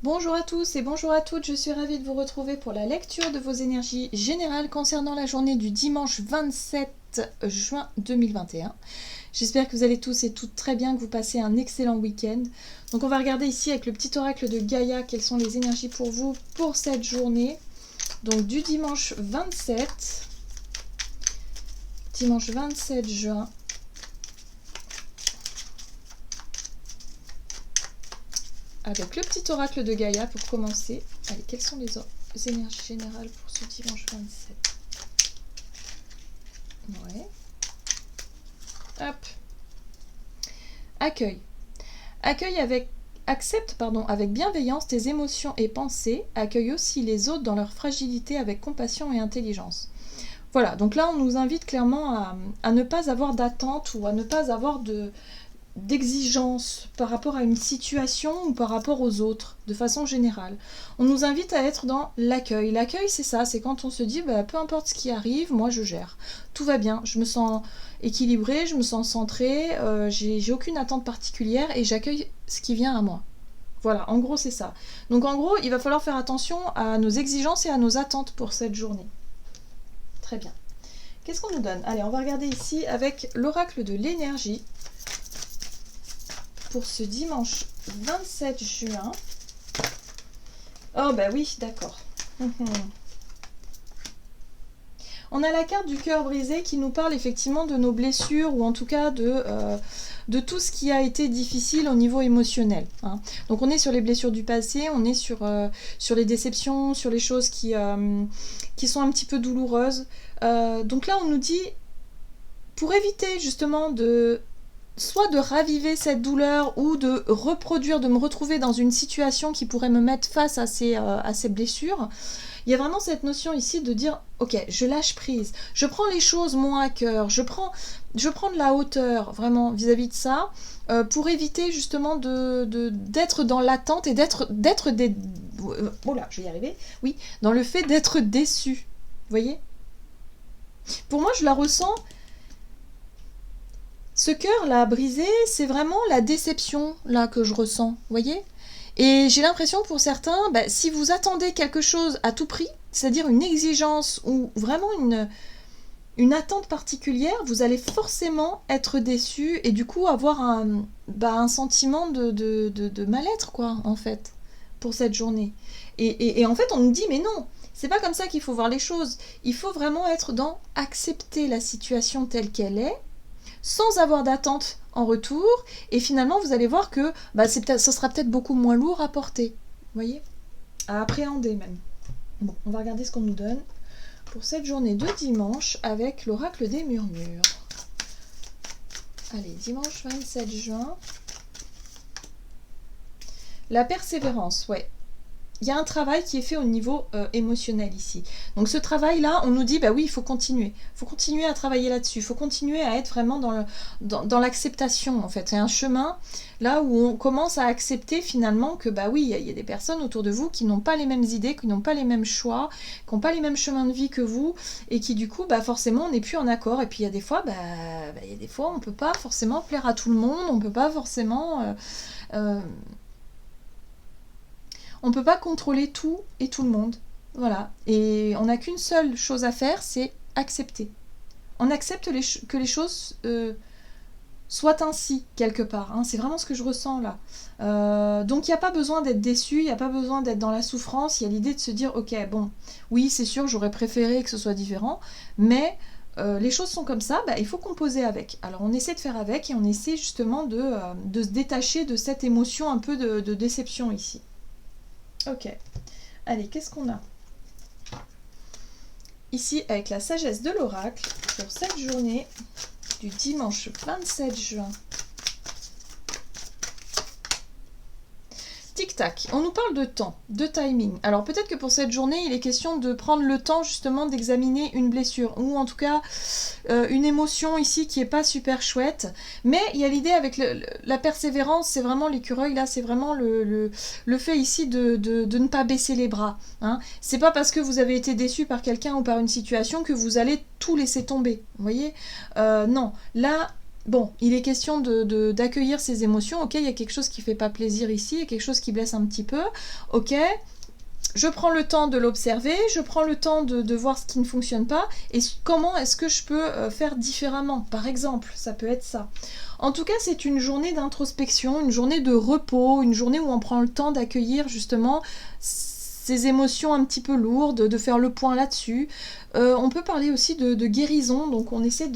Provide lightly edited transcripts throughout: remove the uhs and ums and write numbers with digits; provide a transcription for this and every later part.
Bonjour à tous et bonjour à toutes, je suis ravie de vous retrouver pour la lecture de vos énergies générales concernant la journée du dimanche 27 juin 2021. J'espère que vous allez tous et toutes très bien, que vous passez un excellent week-end. Donc on va regarder ici avec le petit oracle de Gaïa quelles sont les énergies pour vous pour cette journée. Donc du dimanche 27 juin. Avec le petit oracle de Gaïa pour commencer. Allez, quelles sont les énergies générales pour ce dimanche 27? Ouais. Hop. Accueille. Accepte avec bienveillance tes émotions et pensées. Accueille aussi les autres dans leur fragilité avec compassion et intelligence. Voilà, donc là on nous invite clairement à ne pas avoir d'attente ou à ne pas avoir d'exigence par rapport à une situation ou par rapport aux autres, de façon générale. On nous invite à être dans l'accueil. L'accueil, c'est ça, c'est quand on se dit, peu importe ce qui arrive, moi je gère. Tout va bien, je me sens équilibrée, je me sens centrée, j'ai aucune attente particulière et j'accueille ce qui vient à moi. Voilà, en gros c'est ça. Donc en gros, il va falloir faire attention à nos exigences et à nos attentes pour cette journée. Très bien. Qu'est-ce qu'on nous donne? Allez, on va regarder ici avec l'oracle de l'énergie pour ce dimanche 27 juin. Oh bah oui, d'accord. On a la carte du cœur brisé qui nous parle effectivement de nos blessures ou en tout cas de tout ce qui a été difficile au niveau émotionnel. Hein. Donc on est sur les blessures du passé, on est sur les déceptions, sur les choses qui sont un petit peu douloureuses. Donc là on nous dit, pour éviter justement soit de raviver cette douleur ou de me retrouver dans une situation qui pourrait me mettre face à ces blessures, il y a vraiment cette notion ici de dire ok, je lâche prise, je prends les choses moins à cœur, je prends de la hauteur vraiment vis-à-vis de ça pour éviter justement d'être dans l'attente et je vais y arriver, oui, dans le fait d'être déçu, vous voyez. Pour moi je la ressens. Ce cœur là brisé, c'est vraiment la déception là que je ressens, vous voyez. Et j'ai l'impression pour certains, si vous attendez quelque chose à tout prix, c'est-à-dire une exigence ou vraiment une attente particulière, vous allez forcément être déçu et du coup avoir un sentiment de mal-être quoi en fait pour cette journée. Et en fait on nous dit mais non, c'est pas comme ça qu'il faut voir les choses. Il faut vraiment être dans accepter la situation telle qu'elle est, sans avoir d'attente en retour, et finalement vous allez voir que ça sera peut-être beaucoup moins lourd à porter, vous voyez, à appréhender même. Bon, on va regarder ce qu'on nous donne pour cette journée de dimanche avec l'oracle des murmures. Allez, dimanche 27 juin. La persévérance, ouais. Il y a un travail qui est fait au niveau émotionnel ici. Donc ce travail-là, on nous dit, oui, il faut continuer. Il faut continuer à travailler là-dessus. Il faut continuer à être vraiment dans l'acceptation, en fait. C'est un chemin, là où on commence à accepter finalement que, oui, il y a des personnes autour de vous qui n'ont pas les mêmes idées, qui n'ont pas les mêmes choix, qui n'ont pas les mêmes chemins de vie que vous, et qui, du coup, forcément, on n'est plus en accord. Et puis, il y a des fois, on ne peut pas forcément plaire à tout le monde, on ne peut pas forcément... on ne peut pas contrôler tout et tout le monde. Voilà. Et on n'a qu'une seule chose à faire, c'est accepter. On accepte que les choses soient ainsi, quelque part. Hein. C'est vraiment ce que je ressens là. Donc il n'y a pas besoin d'être déçu, il n'y a pas besoin d'être dans la souffrance. Il y a l'idée de se dire, ok, bon, oui, c'est sûr, j'aurais préféré que ce soit différent, mais... les choses sont comme ça, il faut composer avec. Alors on essaie de faire avec et on essaie justement de se détacher de cette émotion un peu de déception ici. Ok, allez, qu'est-ce qu'on a ici avec la sagesse de l'oracle pour cette journée du dimanche 27 juin. Tic-tac, on nous parle de temps, de timing. Alors peut-être que pour cette journée, il est question de prendre le temps justement d'examiner une blessure, ou en tout cas une émotion ici qui n'est pas super chouette. Mais il y a l'idée avec la persévérance, c'est vraiment l'écureuil, là c'est vraiment le fait ici de ne pas baisser les bras. Hein. C'est pas parce que vous avez été déçu par quelqu'un ou par une situation que vous allez tout laisser tomber, vous voyez. Non, là... bon, il est question d'accueillir ses émotions. Ok, il y a quelque chose qui fait pas plaisir ici, il y a quelque chose qui blesse un petit peu. Ok, je prends le temps de l'observer, je prends le temps de voir ce qui ne fonctionne pas et comment est-ce que je peux faire différemment. Par exemple, ça peut être ça. En tout cas, c'est une journée d'introspection, une journée de repos, une journée où on prend le temps d'accueillir justement ces émotions un petit peu lourdes, de faire le point là-dessus. On peut parler aussi de guérison, donc on essaie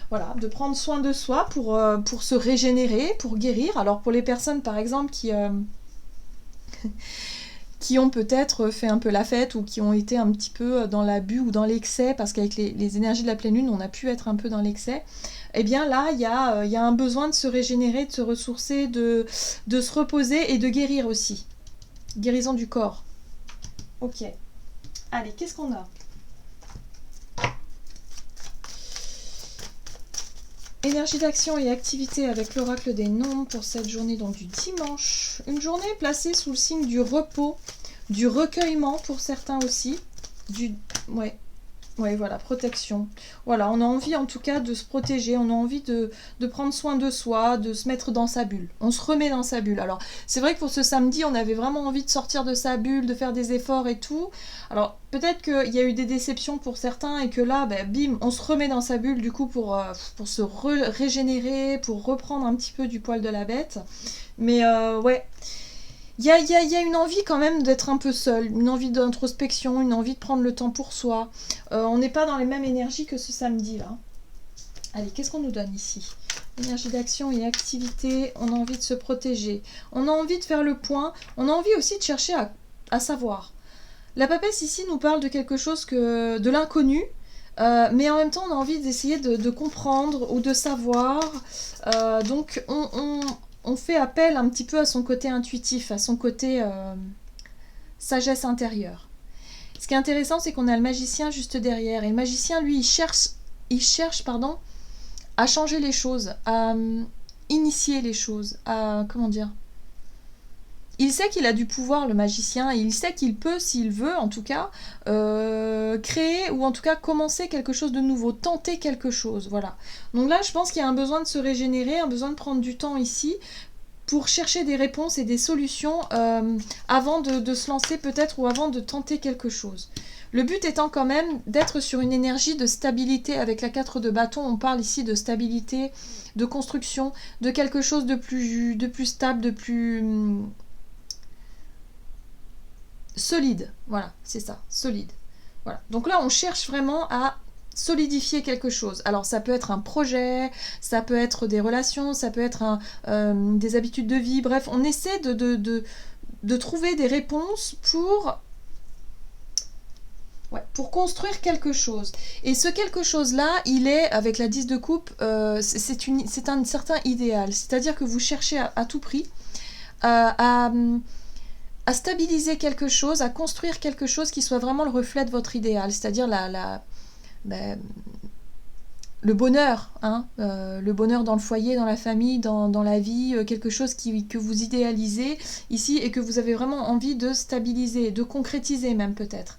voilà, de prendre soin de soi pour se régénérer, pour guérir. Alors pour les personnes par exemple qui ont peut-être fait un peu la fête ou qui ont été un petit peu dans l'abus ou dans l'excès, parce qu'avec les énergies de la pleine lune, on a pu être un peu dans l'excès, eh bien là, il y a un besoin de se régénérer, de se ressourcer, de se reposer et de guérir aussi. Guérison du corps. Ok. Allez, qu'est-ce qu'on a ? Énergie d'action et activité avec l'oracle des nombres pour cette journée donc du dimanche. Une journée placée sous le signe du repos, du recueillement pour certains aussi. Ouais, voilà, protection. Voilà, on a envie en tout cas de se protéger, on a envie de prendre soin de soi, de se mettre dans sa bulle. On se remet dans sa bulle. Alors, c'est vrai que pour ce samedi, on avait vraiment envie de sortir de sa bulle, de faire des efforts et tout. Alors, peut-être qu'il y a eu des déceptions pour certains et que là, bim, on se remet dans sa bulle du coup pour se régénérer, pour reprendre un petit peu du poil de la bête. Mais ouais... Il y a une envie quand même d'être un peu seul, une envie d'introspection, une envie de prendre le temps pour soi. On n'est pas dans les mêmes énergies que ce samedi-là. Allez, qu'est-ce qu'on nous donne ici ? Énergie d'action et activité, on a envie de se protéger. On a envie de faire le point, on a envie aussi de chercher à savoir. La papesse ici nous parle de quelque chose de l'inconnu, mais en même temps on a envie d'essayer de comprendre ou de savoir. Donc on fait appel un petit peu à son côté intuitif, à son côté sagesse intérieure. Ce qui est intéressant, c'est qu'on a le magicien juste derrière. Et le magicien, lui, il cherche à changer les choses, à initier les choses, à... Comment dire ? Il sait qu'il a du pouvoir, le magicien, et il sait qu'il peut, s'il veut, en tout cas, créer ou en tout cas commencer quelque chose de nouveau, tenter quelque chose, voilà. Donc là, je pense qu'il y a un besoin de se régénérer, un besoin de prendre du temps ici pour chercher des réponses et des solutions avant de se lancer peut-être ou avant de tenter quelque chose. Le but étant quand même d'être sur une énergie de stabilité. Avec la 4 de bâton, on parle ici de stabilité, de construction, de quelque chose de plus stable, de plus... solide, voilà, c'est ça, solide. Voilà. Donc là, on cherche vraiment à solidifier quelque chose. Alors ça peut être un projet, ça peut être des relations, ça peut être des habitudes de vie, bref, on essaie de trouver des réponses pour construire quelque chose. Et ce quelque chose-là, il est, avec la 10 de coupe, c'est un certain idéal. C'est-à-dire que vous cherchez à tout prix à stabiliser quelque chose, à construire quelque chose qui soit vraiment le reflet de votre idéal, c'est-à-dire le bonheur, hein, le bonheur dans le foyer, dans la famille, dans la vie, quelque chose que vous idéalisez ici et que vous avez vraiment envie de stabiliser, de concrétiser même peut-être.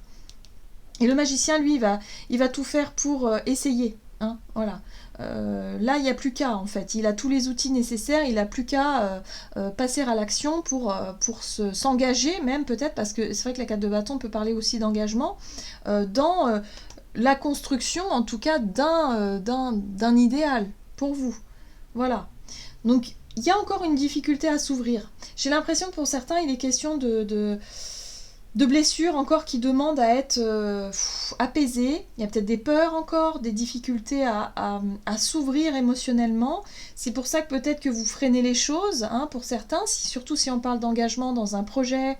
Et le magicien, lui, il va tout faire pour essayer, hein, voilà. Là, il n'y a plus qu'à, en fait. Il a tous les outils nécessaires, il n'a plus qu'à passer à l'action pour s'engager, même peut-être, parce que c'est vrai que la 4 de bâton peut parler aussi d'engagement, dans la construction, en tout cas, d'un idéal pour vous. Voilà. Donc, il y a encore une difficulté à s'ouvrir. J'ai l'impression que pour certains, il est question de blessures encore qui demandent à être apaisées. Il y a peut-être des peurs encore, des difficultés à s'ouvrir émotionnellement. C'est pour ça que peut-être que vous freinez les choses, hein, pour certains, surtout si on parle d'engagement dans un projet.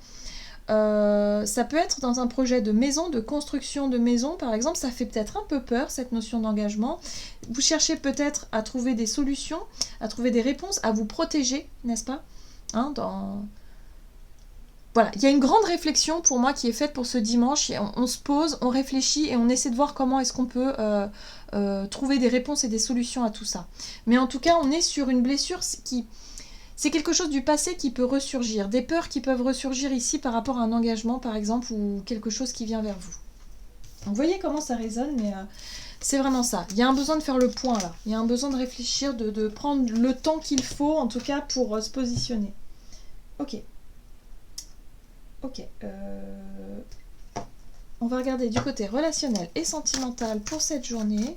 Ça peut être dans un projet de maison, de construction de maison, par exemple. Ça fait peut-être un peu peur, cette notion d'engagement. Vous cherchez peut-être à trouver des solutions, à trouver des réponses, à vous protéger, n'est-ce pas, hein, Voilà, il y a une grande réflexion pour moi qui est faite pour ce dimanche. On se pose, on réfléchit et on essaie de voir comment est-ce qu'on peut trouver des réponses et des solutions à tout ça. Mais en tout cas, on est sur une blessure qui... C'est quelque chose du passé qui peut ressurgir, des peurs qui peuvent ressurgir ici par rapport à un engagement par exemple ou quelque chose qui vient vers vous. Donc, vous voyez comment ça résonne, mais C'est vraiment ça. Il y a un besoin de faire le point là. Il y a un besoin de réfléchir, de prendre le temps qu'il faut, en tout cas, pour se positionner. Ok. Ok. On va regarder du côté relationnel et sentimental pour cette journée.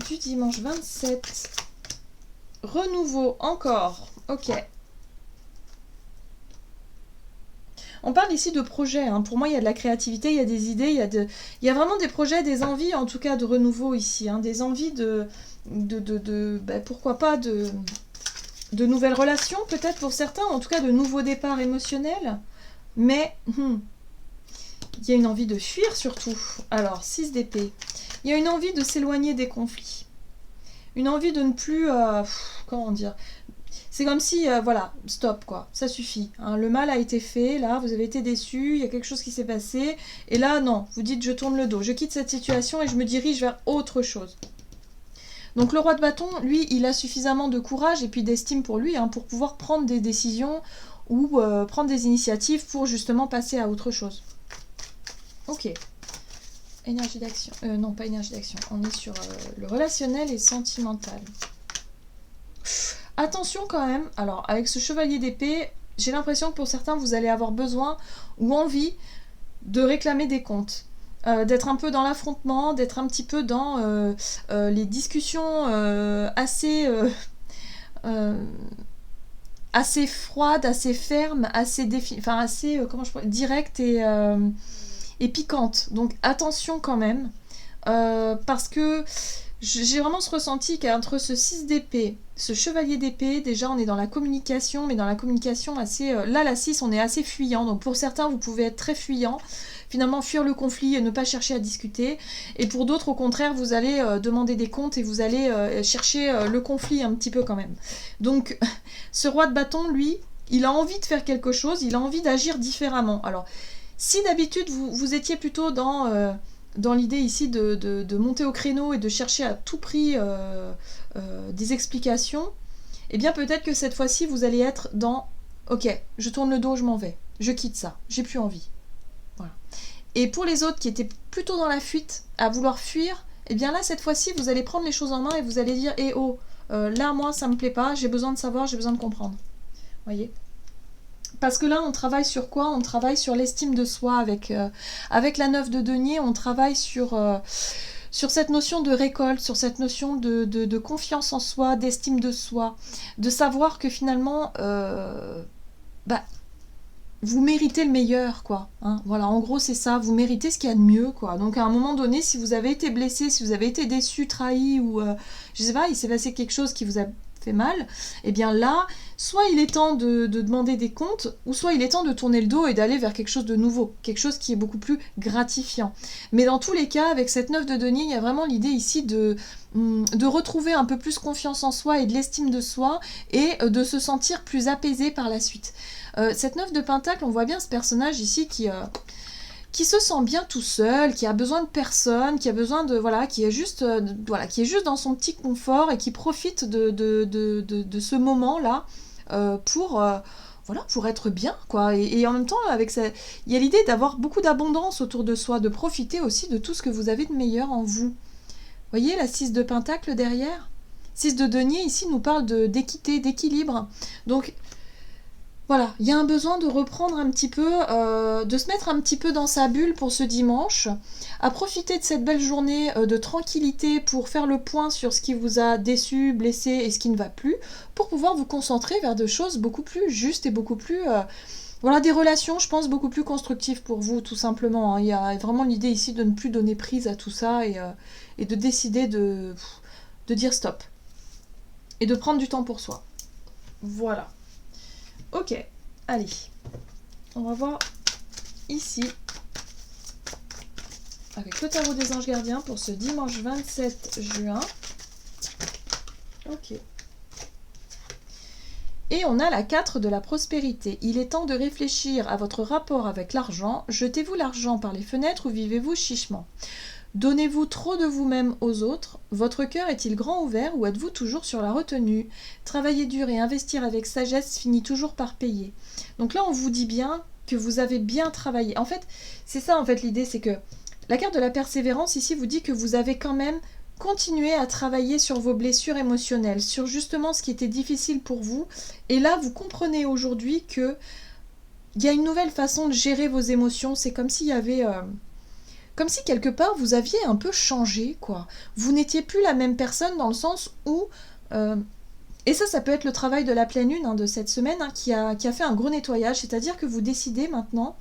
Du dimanche 27. Renouveau encore. Ok. On parle ici de projets. Hein. Pour moi, il y a de la créativité, il y a des idées, il y a vraiment des projets, des envies, en tout cas, de renouveau ici. Hein. Des envies pourquoi pas, de nouvelles relations, peut-être pour certains, en tout cas, de nouveaux départs émotionnels. Mais il y a une envie de fuir, surtout. Alors, 6 d'épée. Il y a une envie de s'éloigner des conflits. Une envie de ne plus... comment dire ? C'est comme si, voilà, stop, quoi, ça suffit. Hein, le mal a été fait, là, vous avez été déçus, il y a quelque chose qui s'est passé, et là, non, vous dites, je tourne le dos, je quitte cette situation et je me dirige vers autre chose. Donc le roi de bâton, lui, il a suffisamment de courage et puis d'estime pour lui, hein, pour pouvoir prendre des décisions ou prendre des initiatives pour justement passer à autre chose. Ok. Énergie d'action. Non, pas énergie d'action, on est sur le relationnel et sentimental. Attention quand même, alors avec ce chevalier d'épée, j'ai l'impression que pour certains vous allez avoir besoin ou envie de réclamer des comptes. D'être un peu dans l'affrontement, d'être un petit peu dans les discussions assez froides, assez fermes, assez directes et piquantes. Donc attention quand même, parce que j'ai vraiment ce ressenti qu'entre ce 6 d'épée, ce chevalier d'épée, déjà on est dans la communication, mais dans la communication assez... là, la 6, on est assez fuyant, donc pour certains, vous pouvez être très fuyant, finalement fuir le conflit et ne pas chercher à discuter, et pour d'autres, au contraire, vous allez demander des comptes et vous allez chercher le conflit un petit peu quand même. Donc, ce roi de bâton, lui, il a envie de faire quelque chose, il a envie d'agir différemment. Alors, si d'habitude, vous étiez plutôt dans l'idée ici de monter au créneau et de chercher à tout prix des explications, eh bien peut-être que cette fois-ci vous allez être dans « Ok, je tourne le dos, je m'en vais, je quitte ça, j'ai plus envie. » Voilà. Et pour les autres qui étaient plutôt dans la fuite, à vouloir fuir, eh bien là cette fois-ci vous allez prendre les choses en main et vous allez dire « Eh oh, là moi ça me plaît pas, j'ai besoin de savoir, j'ai besoin de comprendre. » Voyez ? Parce que là, on travaille sur quoi ? On travaille sur l'estime de soi. Avec la 9 de denier, on travaille sur cette notion de récolte, sur cette notion de confiance en soi, d'estime de soi, de savoir que finalement, vous méritez le meilleur, quoi. Hein, voilà, en gros, c'est ça. Vous méritez ce qu'il y a de mieux, quoi. Donc, à un moment donné, si vous avez été blessé, si vous avez été déçu, trahi, ou, je sais pas, il s'est passé quelque chose qui vous a fait mal, eh bien là, soit il est temps de demander des comptes, ou soit il est temps de tourner le dos et d'aller vers quelque chose de nouveau, quelque chose qui est beaucoup plus gratifiant. Mais dans tous les cas, avec cette 9 de denier, il y a vraiment l'idée ici de retrouver un peu plus confiance en soi et de l'estime de soi, et de se sentir plus apaisé par la suite. Cette 9 de pentacle, on voit bien ce personnage ici qui se sent bien tout seul, qui a besoin de personne, qui a besoin de... Voilà, qui est juste dans son petit confort et qui profite de ce moment-là pour être bien, quoi. Et en même temps, il y a l'idée d'avoir beaucoup d'abondance autour de soi, de profiter aussi de tout ce que vous avez de meilleur en vous. Vous voyez la 6 de pentacle derrière ? 6 de denier, ici, nous parle d'équité, d'équilibre. Donc... Voilà, il y a un besoin de reprendre un petit peu, de se mettre un petit peu dans sa bulle pour ce dimanche, à profiter de cette belle journée de tranquillité pour faire le point sur ce qui vous a déçu, blessé et ce qui ne va plus, pour pouvoir vous concentrer vers de choses beaucoup plus justes et beaucoup plus... des relations, je pense, beaucoup plus constructives pour vous, tout simplement. Hein. Il y a vraiment l'idée ici de ne plus donner prise à tout ça et de décider de dire stop. Et de prendre du temps pour soi. Voilà. Ok, allez, on va voir ici, avec le tarot des anges gardiens pour ce dimanche 27 juin. Ok. Et on a la 4 de la prospérité. Il est temps de réfléchir à votre rapport avec l'argent. Jetez-vous l'argent par les fenêtres ou vivez-vous chichement ? Donnez-vous trop de vous-même aux autres ? Votre cœur est-il grand ouvert ou êtes-vous toujours sur la retenue ? Travailler dur et investir avec sagesse finit toujours par payer. Donc là, on vous dit bien que vous avez bien travaillé. En fait, c'est ça, l'idée, c'est que La carte de la persévérance ici vous dit que vous avez quand même continué à travailler sur vos blessures émotionnelles, sur justement ce qui était difficile pour vous. Et là, vous comprenez aujourd'hui que il y a une nouvelle façon de gérer vos émotions. C'est comme s'il y avait... comme si quelque part vous aviez un peu changé, quoi. Vous n'étiez plus la même personne dans le sens où... et ça peut être le travail de la pleine lune de cette semaine qui a fait un gros nettoyage. C'est-à-dire que vous décidez maintenant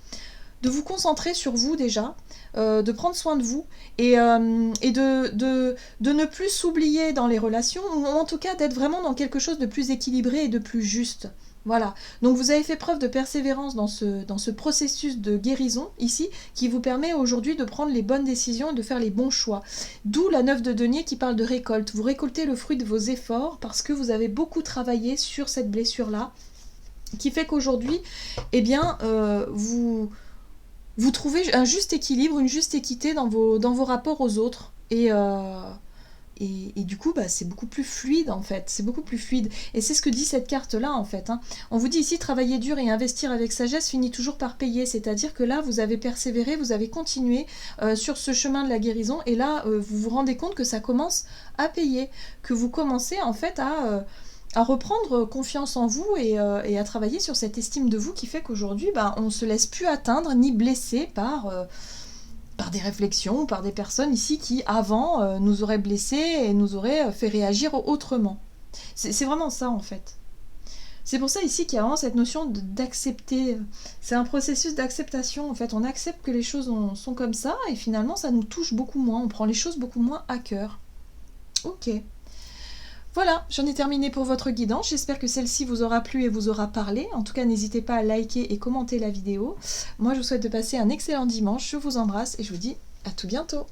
de vous concentrer sur vous déjà, de prendre soin de vous et de ne plus s'oublier dans les relations, ou en tout cas d'être vraiment dans quelque chose de plus équilibré et de plus juste. Voilà, donc vous avez fait preuve de persévérance dans ce processus de guérison ici, qui vous permet aujourd'hui de prendre les bonnes décisions et de faire les bons choix. D'où la 9 de denier qui parle de récolte. Vous récoltez le fruit de vos efforts parce que vous avez beaucoup travaillé sur cette blessure-là, qui fait qu'aujourd'hui, eh bien, vous trouvez un juste équilibre, une juste équité dans vos rapports aux autres. Et du coup, c'est beaucoup plus fluide en fait. C'est beaucoup plus fluide. Et c'est ce que dit cette carte-là en fait. On vous dit ici, travailler dur et investir avec sagesse finit toujours par payer. C'est-à-dire que là, vous avez persévéré, vous avez continué sur ce chemin de la guérison. Et là, vous vous rendez compte que ça commence à payer. Que vous commencez en fait à reprendre confiance en vous et à travailler sur cette estime de vous qui fait qu'aujourd'hui, on ne se laisse plus atteindre ni blesser par des réflexions, par des personnes ici qui, avant, nous auraient blessés et nous auraient fait réagir autrement. C'est vraiment ça, en fait. C'est pour ça ici qu'il y a vraiment cette notion d'accepter. C'est un processus d'acceptation, en fait. On accepte que les choses sont comme ça et finalement, ça nous touche beaucoup moins. On prend les choses beaucoup moins à cœur. Ok. Voilà, j'en ai terminé pour votre guidance. J'espère que celle-ci vous aura plu et vous aura parlé. En tout cas, n'hésitez pas à liker et commenter la vidéo. Moi, je vous souhaite de passer un excellent dimanche. Je vous embrasse et je vous dis à tout bientôt.